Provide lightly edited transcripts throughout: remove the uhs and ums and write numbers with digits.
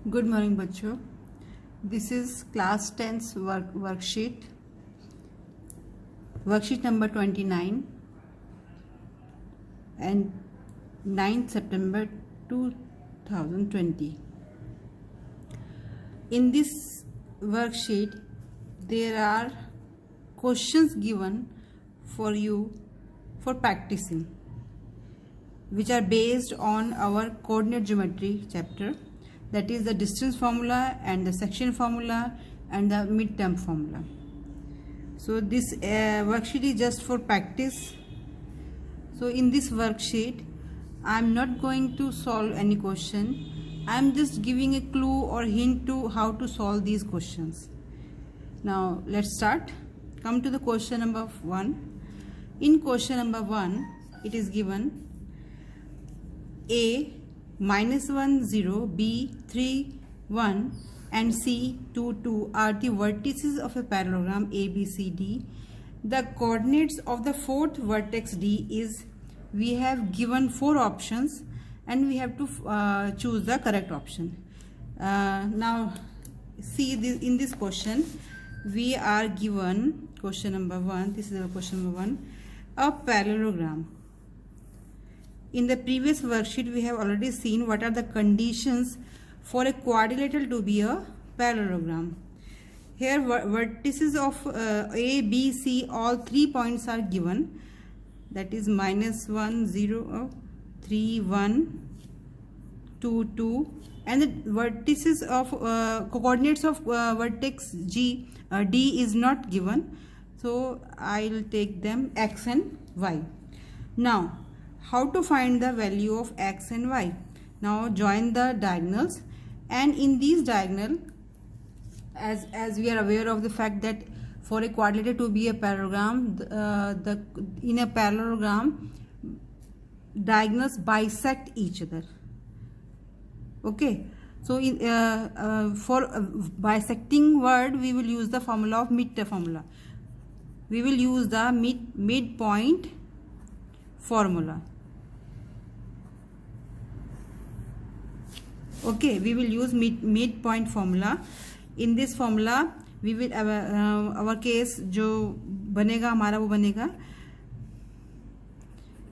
Good morning बच्चों, this is class 10th worksheet number 29 and 9th September 2020. In this worksheet there are questions given for you for practicing, which are based on our coordinate geometry chapter, that is the distance formula and the section formula and the midterm formula. So this worksheet is just for practice. So in this worksheet I am not going to solve any question. I am just giving a clue or hint to how to solve these questions. Now let's start. Come to the question number 1. In question number 1 it is given A -1 0, B 3 1 and C 2 2 are the vertices of a parallelogram ABCD. The coordinates of the fourth vertex D is, we have given 4 options and we have to choose the correct option. Now see this, in this question we are given question number 1. This is our question number 1, a parallelogram. In the previous worksheet we have already seen what are the conditions for a quadrilateral to be a parallelogram. Here vertices of A, B, C, all 3 points are given, that is -1 0 3 1 2 2, and the vertices of coordinates of vertex D is not given, so I will take them X and Y. Now how to find the value of X and Y? Now join the diagonals, and in these diagonal, as we are aware of the fact that for a quadrilateral to be a parallelogram, in a parallelogram diagonals bisect each other. Okay, so for bisecting word we will use the formula of midterm formula. We will use the midpoint formula. Okay, we will use midpoint formula. In this formula we will our case जो बनेगा हमारा वो बनेगा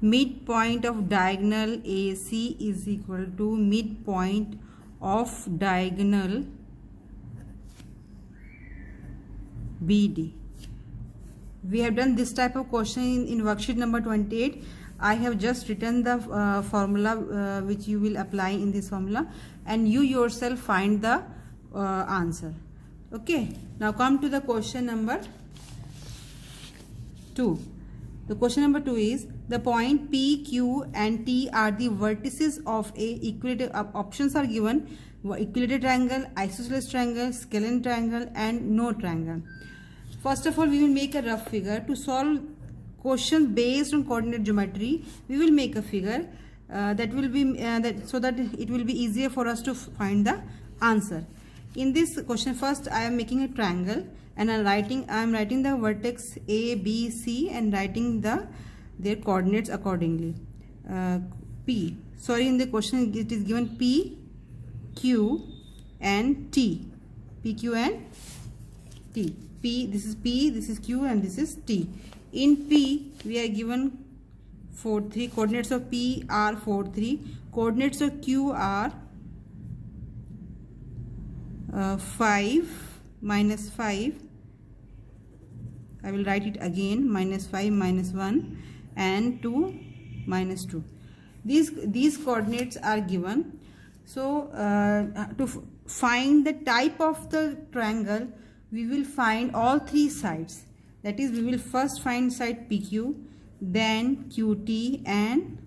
midpoint of diagonal AC is equal to midpoint of diagonal BD. We have done this type of question in worksheet number 28. I have just written the formula which you will apply in this formula, and you yourself find the answer. Okay, now come to the question number 2. The question number 2 is, the point P, Q and T are the vertices of a equilateral. Options are given: equilateral triangle, isosceles triangle, scalene triangle and no triangle. First of all, we will make a rough figure. To solve questions based on coordinate geometry, we will make a figure that will be so that it will be easier for us to find the answer. In this question, first I am making a triangle and I am writing the vertex A, B, C and writing their coordinates accordingly. P, sorry, in the question it is given P, Q and T. P, Q and T. P, this is P, this is Q and this is T. In P we are given 4 3. Coordinates of P are 4 3. Coordinates of Q are 5 -5. I will write it again, -5 -1 and 2 -2. These coordinates are given. So to find the type of the triangle, we will find all 3 sides. That is, we will first find side PQ, then QT and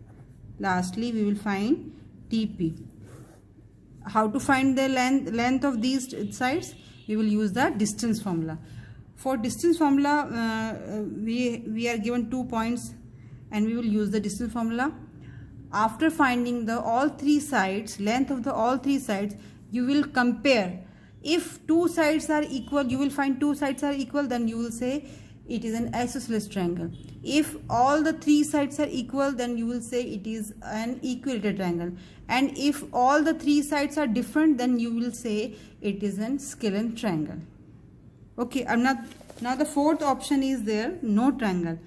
lastly we will find TP. How to find the length of these sides? We will use the distance formula. For distance formula we are given 2 points and we will use the distance formula. After finding the all 3 sides, length of the all 3 sides, you will compare. If 2 sides are equal, you will find 2 sides are equal, then you will say it is an isosceles triangle. If all the three sides are equal, then you will say it is an equilateral triangle. And if all the three sides are different, then you will say it is an scalene triangle. Okay, now the fourth option is there, no triangle.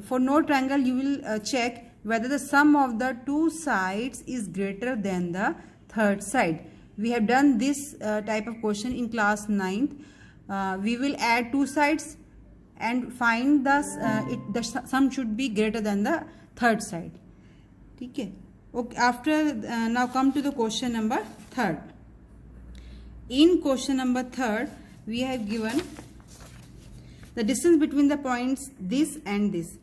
For no triangle, you will check whether the sum of the two sides is greater than the third side. We have done this type of question in class 9th. We will add two sides and find the sum should be greater than the third side. Okay. After now come to the question number 3rd. In question number 3rd, we have given the distance between the points this and this.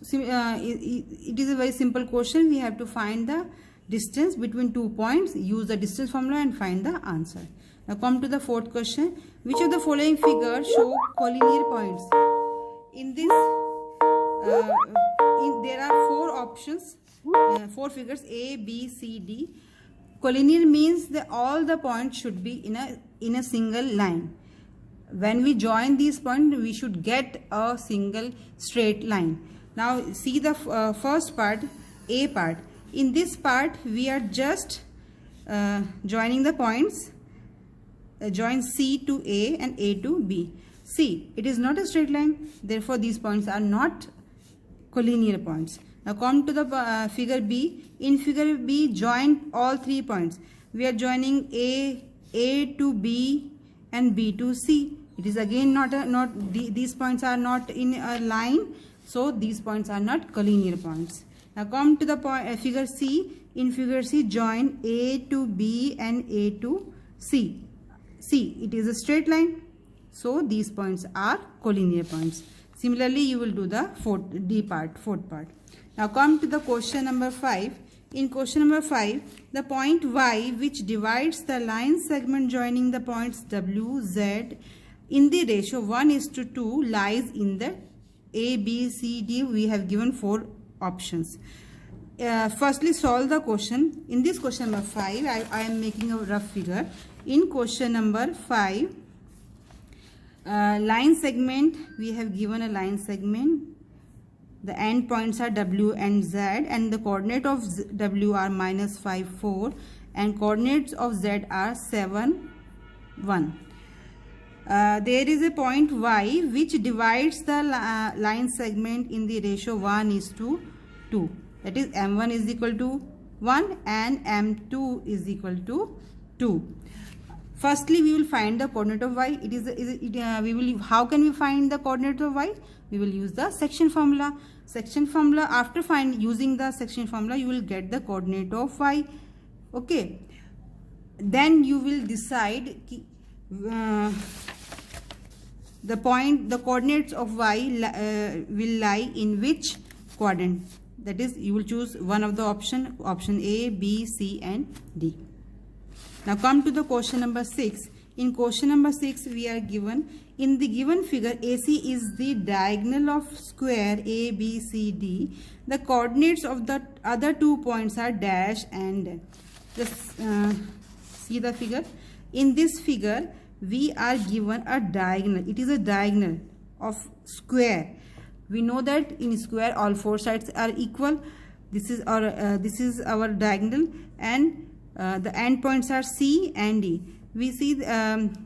It is a very simple question. We have to find the distance between 2 points, use the distance formula and find the answer. Now come to the 4th question. Which of the following figures show collinear points? In this, there are 4 options, 4 figures A, B, C, D. Collinear means that all the points should be in a single line. When we join these points, we should get a single straight line. Now see the first part, A part. In this part, we are just joining the points. Join C to A and A to B. See, it is not a straight line. Therefore, these points are not collinear points. Now come to the figure B. In figure B, join all 3 points. We are joining A to B and B to C. It is again these points are not in a line, so these points are not collinear points. Now come to the figure C. In figure C, join A to B and A to C. See, it is a straight line, so these points are collinear points. Similarly, you will do the fourth part. Now come to the question number 5. In question number 5, the point Y, which divides the line segment joining the points W, Z in the ratio 1:2, lies in the A, B, C, D. We have given 4 options. Firstly, solve the question. In this question number 5, I am making a rough figure. In question number 5, line segment, we have given a line segment. The end points are W and Z, and the coordinate of W are -5, 4, and coordinates of Z are 7, 1. There is a point Y which divides the line segment in the ratio 1:2. That is, M1 is equal to 1 and M2 is equal to 2. Firstly, we will find the coordinate of Y. How can we find the coordinate of Y? We will use the section formula. Section formula. After using the section formula, you will get the coordinate of Y. Okay. Then you will decide the coordinates of Y will lie in which quadrant. That is, you will choose one of the option A, B, C and D. Now come to the question number 6. In question number 6, we are given, in the given figure, AC is the diagonal of square ABCD. The coordinates of the other 2 points are dash and dash. Just see the figure. In this figure, we are given a diagonal. It is a diagonal of square. We know that in square all 4 sides are equal. This is our diagonal, and the end points are C and D. We see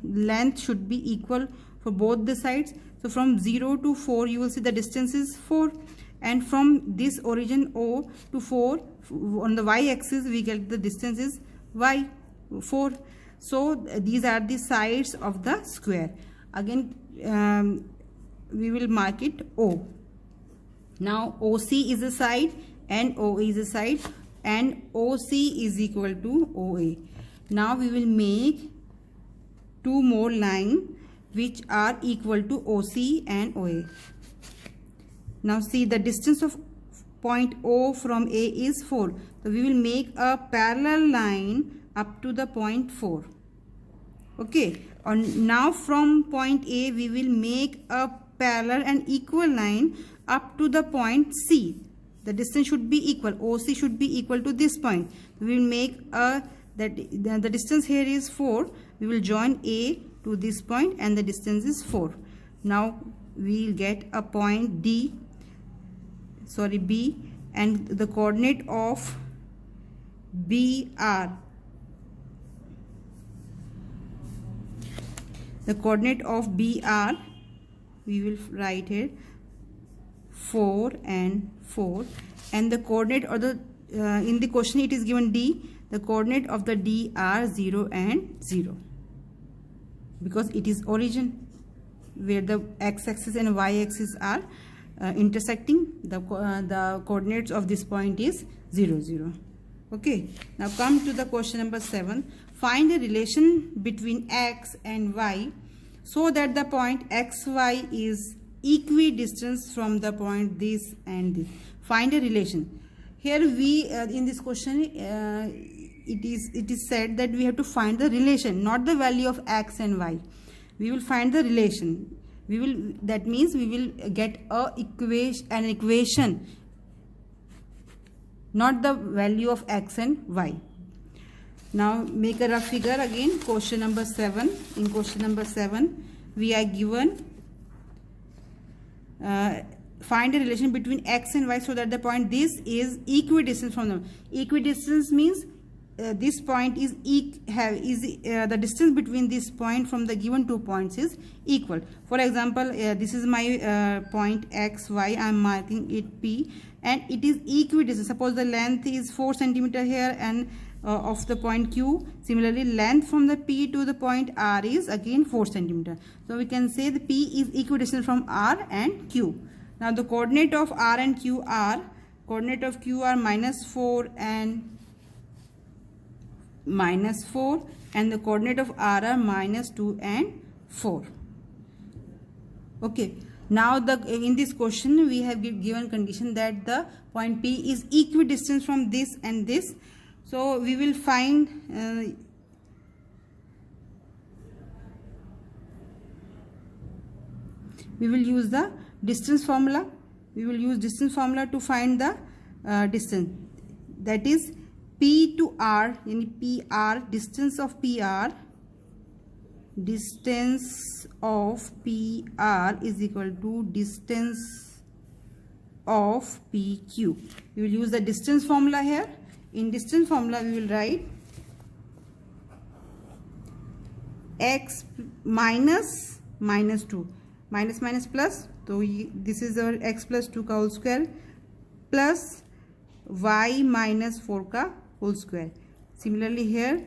length should be equal for both the sides. So from 0 to 4, you will see the distance is 4, and from this origin O to 4 on the y-axis we get the distance is y, 4. So these are the sides of the square. Again, we will mark it O. Now OC is a side and OA is a side, and OC is equal to OA. Now we will make 2 more lines which are equal to OC and OA. Now see, the distance of point O from A is 4. So we will make a parallel line up to the point 4. Okay. And now from point A we will make a parallel and equal line up to the point C. The distance should be equal. OC should be equal to this point. We will make the distance here is 4. We will join A to this point and the distance is 4. Now we'll get a point B, and the coordinate of BR, we will write it 4 and 4, and the coordinate or the in the question it is given D. The coordinate of the D are 0 and 0, because it is origin where the x-axis and y-axis are intersecting. The coordinates of this point is 0, 0. Okay, now come to the question number 7. Find a relation between x and y so that the point xy is equidistant from the point this and this. Find a relation. Here we in this question it is said that we have to find the relation, not the value of x and y. We will find the relation. That means we will get an equation, not the value of x and y. Now make a rough figure again. Question number 7. In question number 7 we are given find a relation between x and y so that the point this is equidistant from them. Equidistance means this point is the distance between this point from the given 2 points is equal. For example, this is my point x, y. I am marking it P, and it is equidistant. Suppose the length is 4 cm here and of the point Q. Similarly, length from the P to the point R is again 4 cm. So we can say the P is equidistant from R and Q. Now the coordinate of R and Q are, coordinate of Q are -4 and -4, and the coordinate of R are -2 and 4. Okay. Now in this question we have given condition that the point P is equidistant from this and this. So we will find we will use the distance formula. We will use distance formula to find the distance. That is P to R, in PR, distance of PR is equal to distance of PQ. We will use the distance formula here. In distance formula we will write x minus -2, minus plus, so this is our x plus 2 का whole square plus y minus 4 का whole square. Similarly here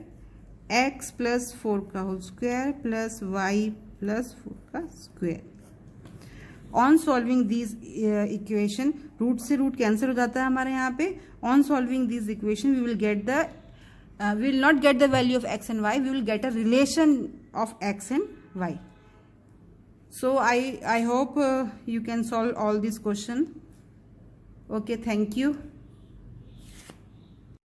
x plus 4 का whole square plus y plus 4 का square. On solving these equation, root से root cancel हो जाता है हमारे यहाँ पे. On solving these equation we will get the we will not get the value of x and y, we will get a relation of x and y. So I hope you can solve all these questions. Okay, thank you.